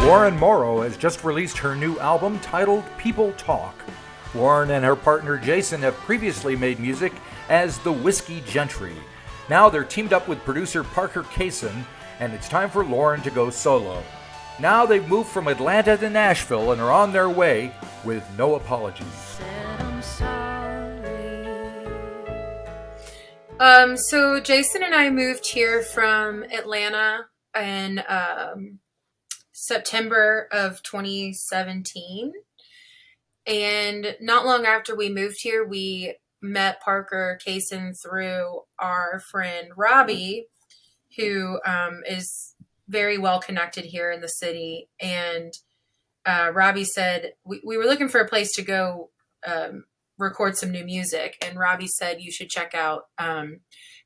Lauren Morrow has just released her new album titled People Talk. Lauren and her partner Jason have previously made music as the Whiskey Gentry. Now they're teamed up with producer Parker Kaysen, and it's time for Lauren to go solo. Now they've moved from Atlanta to Nashville and are on their way with no apologies. So Jason and I moved here from Atlanta in September of 2017. And not long after we moved here, we met Parker Kaysen through our friend Robbie, who is very well connected here in the city. And Robbie said, we were looking for a place to go record some new music. And Robbie said, you should check out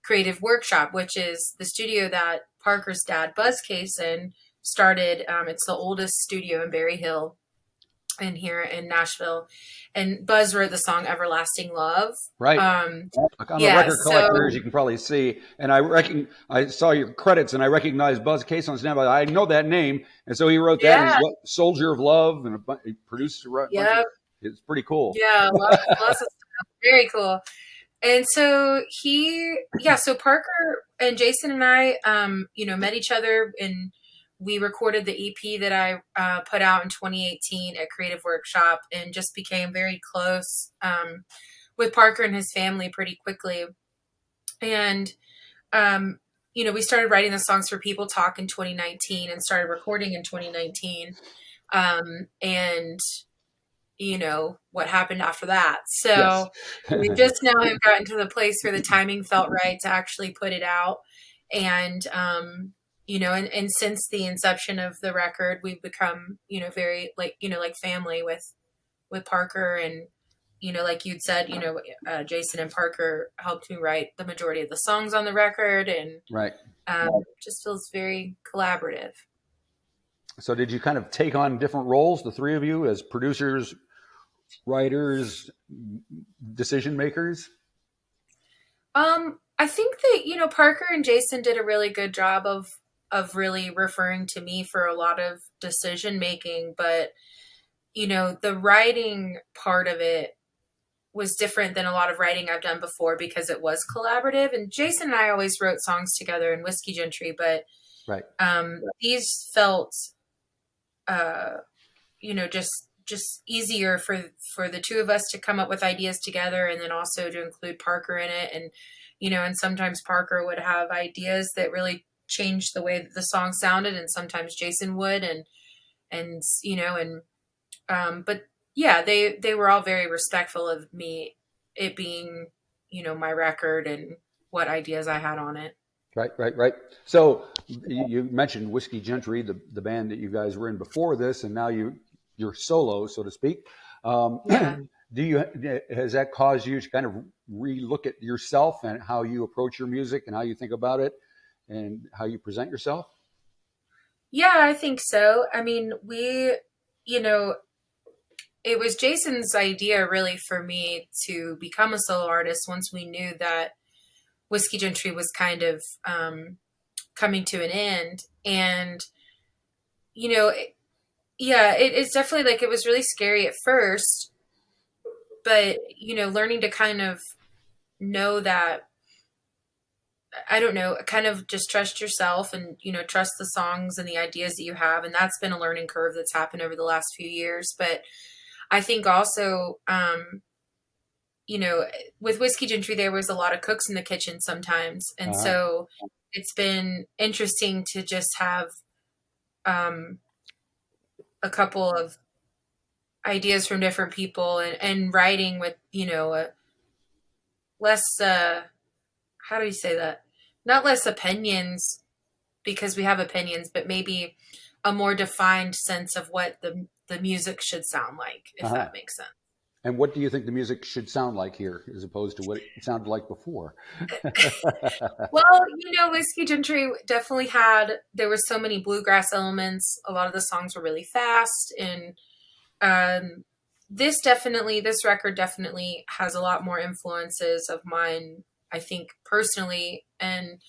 Creative Workshop, which is the studio that Parker's dad, Buzz Kaysen, started. It's the oldest studio in Berry Hill and here in Nashville. And Buzz wrote the song Everlasting Love. Right. On the record collector, as you can probably see. And I saw your credits and I recognized Buzz Kaysen's name. I know that name. And so he wrote that. Yeah. And Soldier of Love, and he produced it. Yeah. It's pretty cool. Yeah. Lots of stuff. Very cool. And so so Parker and Jason and I, met each other, and we recorded the EP that I put out in 2018 at Creative Workshop, and just became very close with Parker and his family pretty quickly. And, we started writing the songs for People Talk in 2019 and started recording in 2019. And what happened after that. So yes. We just now have gotten to the place where the timing felt right to actually put it out. And, and since the inception of the record, we've become, very like family with Parker. And, like you'd said, Jason and Parker helped me write the majority of the songs on the record, and right. Just feels very collaborative. So did you kind of take on different roles, the three of you, as producers, writers, decision makers? I think that, Parker and Jason did a really good job of really referring to me for a lot of decision making, but, the writing part of it was different than a lot of writing I've done before because it was collaborative. And Jason and I always wrote songs together in Whiskey Gentry, but right. These felt, just easier for the two of us to come up with ideas together, and then also to include Parker in it. And, and sometimes Parker would have ideas that really changed the way that the song sounded, and sometimes Jason would, but yeah, they were all very respectful of me, it being, my record and what ideas I had on it. Right. So you mentioned Whiskey Gentry, the band that you guys were in before this, and now you're solo, so to speak. Yeah. Has that caused you to kind of relook at yourself and how you approach your music and how you think about it and how you present yourself? Yeah, I think so. I mean, it was Jason's idea really for me to become a solo artist once we knew that Whiskey Gentry was kind of coming to an end. And, it's definitely it was really scary at first, but, learning to kind of know that, I don't know, kind of just trust yourself and, trust the songs and the ideas that you have. And that's been a learning curve that's happened over the last few years. But I think also, with Whiskey Gentry, there was a lot of cooks in the kitchen sometimes. And so it's been interesting to just have a couple of ideas from different people and writing with, less, how do you say that? Not less opinions, because we have opinions, but maybe a more defined sense of what the music should sound like, if that makes sense. And what do you think the music should sound like here, as opposed to what it sounded like before? Well, Whiskey Gentry definitely there were so many bluegrass elements. A lot of the songs were really fast. And this record definitely has a lot more influences of mine, I think, personally. And,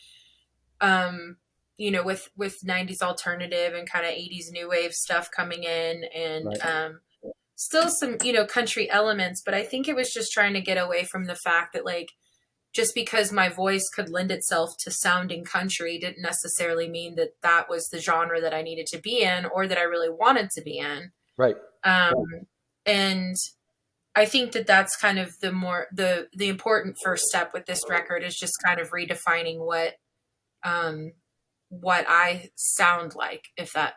with 90s alternative and kind of 80s new wave stuff coming in, and Right. Still some, country elements, but I think it was just trying to get away from the fact that, like, just because my voice could lend itself to sounding country didn't necessarily mean that that was the genre that I needed to be in or that I really wanted to be in. Right. And I think that that's kind of the important first step with this record, is just kind of redefining what I sound like, if that,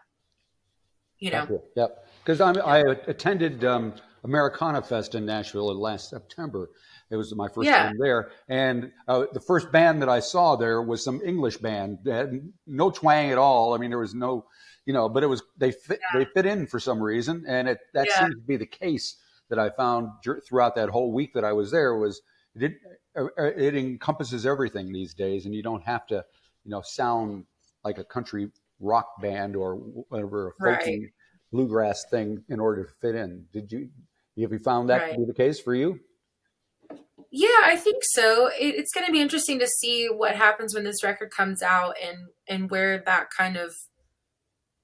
Gotcha. Yep. Because I attended Americana Fest in Nashville last September. It was my first time there, and the first band that I saw there was some English band that had no twang at all. I mean, there was no, but it was they fit in for some reason, and that seems to be the case that I found throughout that whole week that I was there. Was it encompasses everything these days, and you don't have to, sound like a country rock band or whatever, a folky bluegrass thing in order to fit in. Have you found that to be the case for you? Yeah, I think so. It's going to be interesting to see what happens when this record comes out, and where that kind of,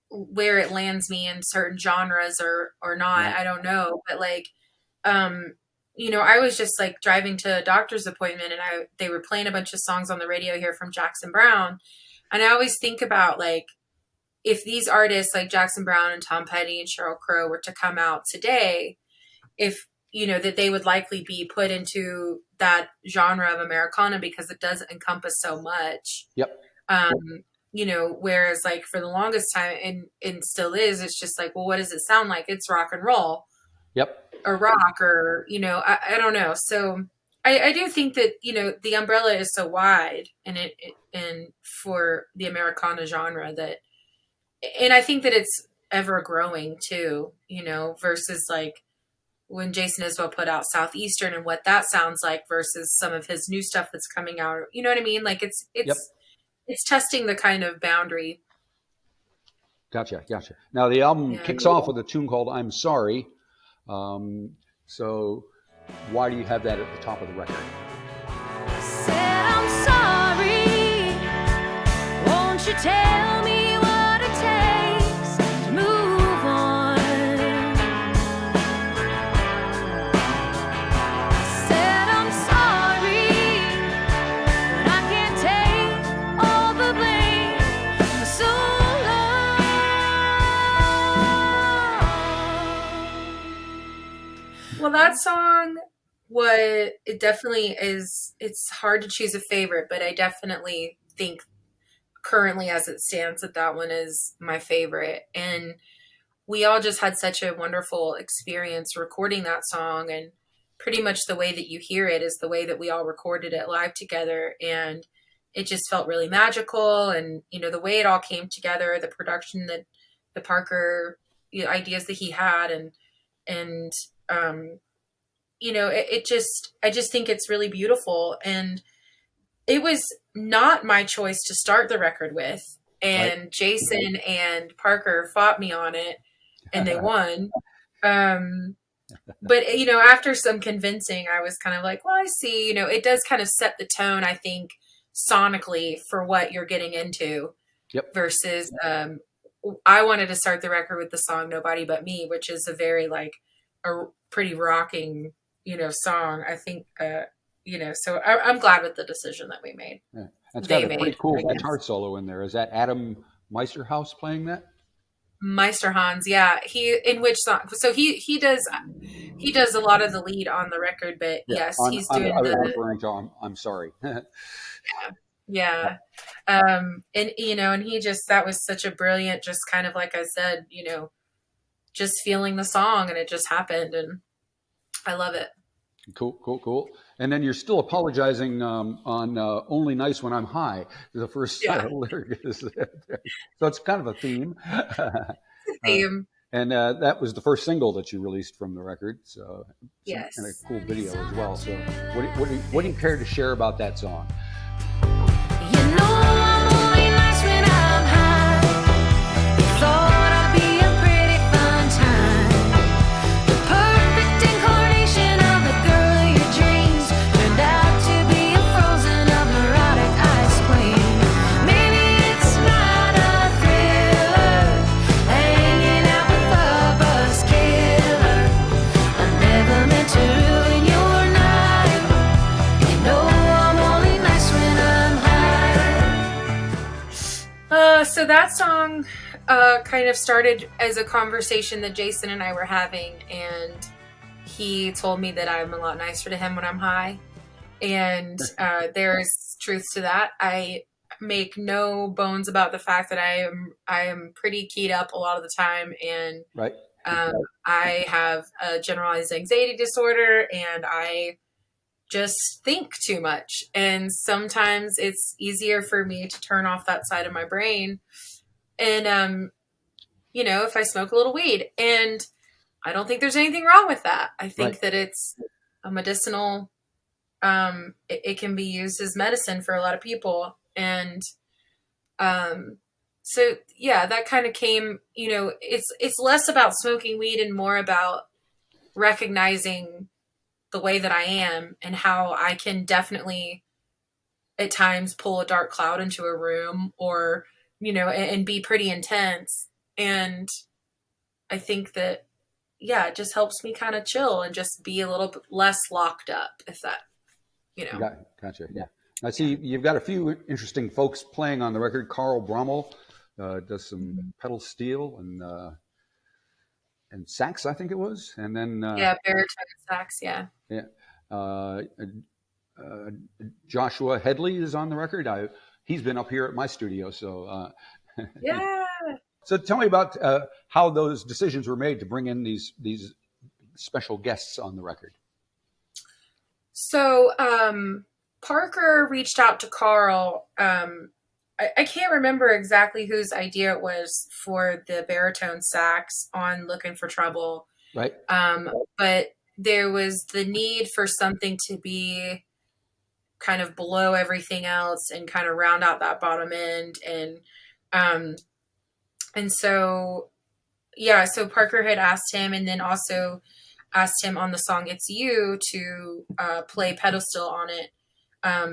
where it lands me in certain genres or not. Yeah. I don't know. But like, I was just like driving to a doctor's appointment, and they were playing a bunch of songs on the radio here from Jackson Browne. And I always think about, like, if these artists like Jackson Browne and Tom Petty and Sheryl Crow were to come out today, if, that they would likely be put into that genre of Americana, because it does encompass so much. Yep. Whereas like for the longest time, and still is, it's just like, well, what does it sound like? It's rock and roll. Yep. Or rock, or, I don't know. So I do think that, the umbrella is so wide, and and for the Americana genre, and I think that it's ever growing too, versus like when Jason Isbell put out Southeastern and what that sounds like versus some of his new stuff that's coming out. You know what I mean? Like it's testing the kind of boundary. Gotcha. Now the album kicks off with a tune called "I'm Sorry." So why do you have that at the top of the record? Said I'm sorry. Won't you tell me what it takes to move on? Said I'm sorry, but I can't take all the blame for so long. Well, that song, it definitely is, it's hard to choose a favorite, but I definitely think currently as it stands that one is my favorite. And we all just had such a wonderful experience recording that song, and pretty much the way that you hear it is the way that we all recorded it live together. And it just felt really magical. And, the way it all came together, the production that the Parker ideas that he had, and I just think it's really beautiful. And it was not my choice to start the record with. And Jason and Parker fought me on it, and they won. But, after some convincing, I was kind of like, well, I see, it does kind of set the tone, I think, sonically for what you're getting into. Yep. Versus, I wanted to start the record with the song Nobody But Me, which is a very, like, a pretty rocking, song. I think, so I'm glad with the decision that we made. Yeah. It's got a pretty cool guitar solo in there. Is that Adam Meisterhouse playing that? Meisterhans, yeah. In which song? So he does a lot of the lead on the record, but yes, he's doing I'm referring to I'm Sorry. Yeah. And and he that was such a brilliant, just kind of like I said, just feeling the song, and it just happened, and I love it. Cool. And then you're still apologizing on "Only Nice When I'm High." The first lyric is there. So it's kind of a theme. Theme. And that was the first single that you released from the record. So yes, and a cool video as well. So what do you care to share about that song? I'm only nice when I'm high. You thought I'd be a pretty fun time. The perfect incarnation of the girl of your dreams turned out to be a frozen up neurotic ice queen. Maybe it's right. that song kind of started as a conversation that Jason and I were having, and he told me that I'm a lot nicer to him when I'm high. And there's truth to that. I make no bones about the fact that I am pretty keyed up a lot of the time, and Right. I have a generalized anxiety disorder, and I just think too much. And sometimes it's easier for me to turn off that side of my brain. And, if I smoke a little weed, and I don't think there's anything wrong with that. I think that it's a medicinal, it can be used as medicine for a lot of people. And, so yeah, that kind of came, it's less about smoking weed and more about recognizing the way that I am and how I can definitely at times pull a dark cloud into a room, or, and be pretty intense. And I think that, yeah, it just helps me kind of chill and just be a little bit less locked up, if that, Gotcha. Yeah. I see you've got a few interesting folks playing on the record. Carl Brummel does some pedal steel and sax, I think it was. And then baritone sax, yeah. Joshua Headley is on the record. He's been up here at my studio, so yeah. So tell me about how those decisions were made to bring in these special guests on the record. So Parker reached out to Carl. I can't remember exactly whose idea it was for the baritone sax on Looking for Trouble. Right. But there was the need for something to be kind of below everything else and kind of round out that bottom end. And so, yeah, so Parker had asked him, and then also asked him on the song It's You to play pedal steel on it,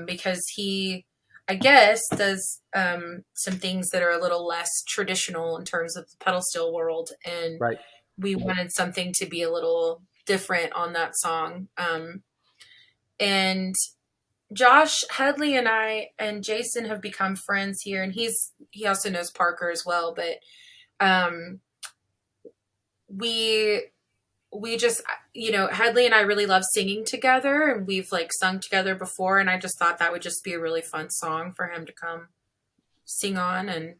because he, I guess, does some things that are a little less traditional in terms of the pedal steel world. And we wanted something to be a little different on that song. And Josh Headley and I and Jason have become friends here, and he also knows Parker as well. But we just, Headley and I really love singing together, and we've sung together before. And I just thought that would just be a really fun song for him to come sing on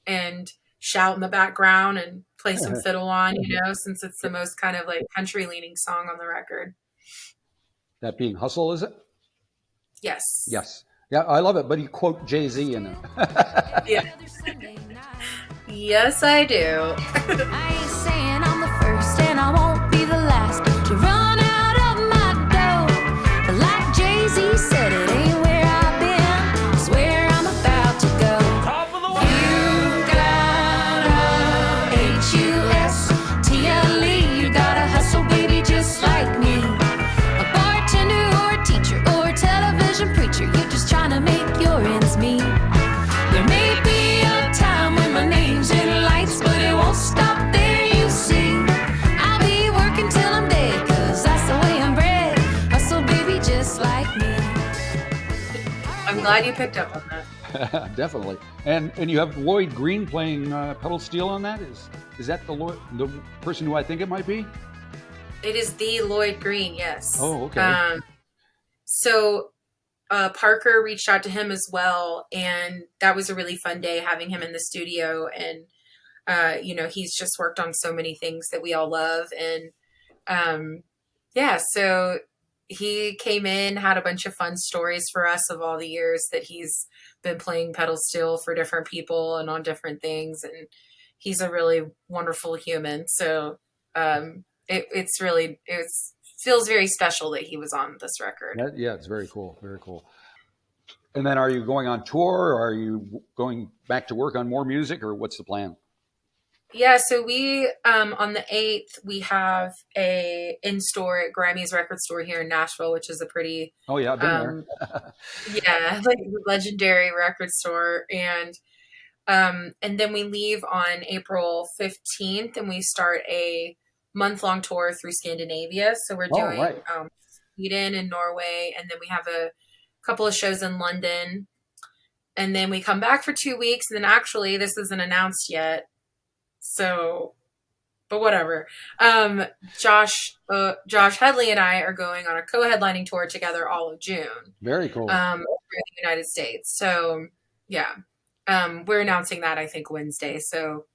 and shout in the background and play some fiddle on, since it's the most kind of country leaning song on the record. That being Hustle, is it? Yes. Yes. Yeah, I love it. But you quote Jay-Z in it. Yeah. Yes, I do. I ain't saying I'm the first and I won't be the last to run out of my dough. But like Jay-Z said, it ain't where I've been, it's where I'm about to go. You got a H-U-S-T-L-E, you got a hustle, baby, just like me. A bartender or a teacher or a television preacher, you're just trying to make your ends meet. There may be a time when my name's in lights, but it won't stop there, you see. I'll be working till I'm dead, cause that's the way I'm bred. Hustle, baby, just like me. I'm glad you picked up on that. Definitely. And you have Lloyd Green playing pedal steel on that? Is that the person who I think it might be? It is the Lloyd Green, yes. Oh, okay. So Parker reached out to him as well, and that was a really fun day having him in the studio. And he's just worked on so many things that we all love. And so he came in, had a bunch of fun stories for us of all the years that he's been playing pedal steel for different people and on different things. And he's a really wonderful human. So it feels very special that he was on this record. Yeah, it's very cool. Very cool. And then are you going on tour, or are you going back to work on more music, or what's the plan? Yeah, so we, on the 8th, we have a in-store at Grammy's record store here in Nashville, which is a pretty... Oh, yeah, I've been there. legendary record store. And then we leave on April 15th, and we start a month-long tour through Scandinavia. So we're doing Sweden and Norway, and then we have a couple of shows in London. and then we come back for 2 weeks, and then actually this isn't announced yet. So, but whatever. Josh Headley and I are going on a co-headlining tour together all of June. Very cool. Through the United States. So yeah. We're announcing that I think Wednesday. So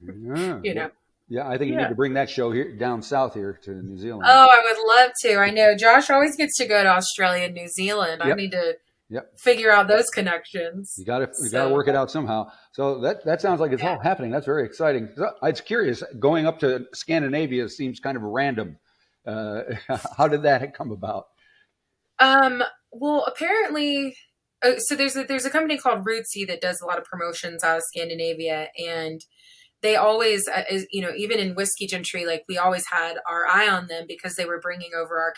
Yeah. you know. Yeah, I think you need to bring that show here down south here to New Zealand. Oh, I would love to. I know Josh always gets to go to Australia and New Zealand. I need to figure out those connections. You got to work it out somehow. So that sounds like it's all happening. That's very exciting. So, it's curious. Going up to Scandinavia seems kind of random. How did that come about? Well, apparently, so there's a company called Rootsy that does a lot of promotions out of Scandinavia, and they always, even in Whiskey Gentry, like we always had our eye on them because they were bringing over our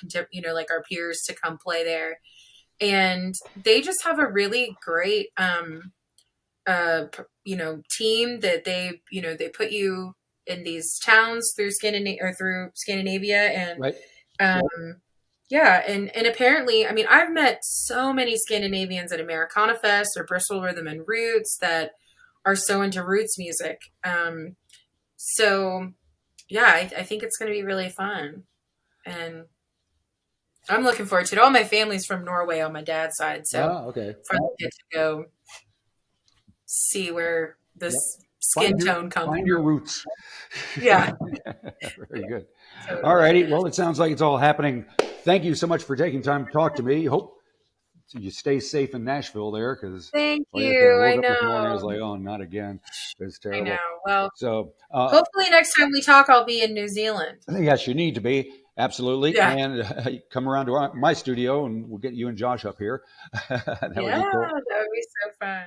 like our peers to come play there. And they just have a really great, team that they put you in these towns through Scandinavia. And, and apparently, I mean, I've met so many Scandinavians at Americana Fest or Bristol Rhythm and Roots that are so into roots music. I think it's going to be really fun. And I'm looking forward to it. All my family's from Norway on my dad's side. So finally get to go see where this skin tone comes from. Find your roots. Yeah. Very good. Totally. All righty. Well, it sounds like it's all happening. Thank you so much for taking time to talk to me. Hope you stay safe in Nashville there, because thank you. I know. I was like, oh, not again. It's terrible. I know. Well, so hopefully next time we talk, I'll be in New Zealand. Yes, you need to be. Absolutely. Yeah. And come around to my studio and we'll get you and Josh up here. That would be cool. That would be so fun.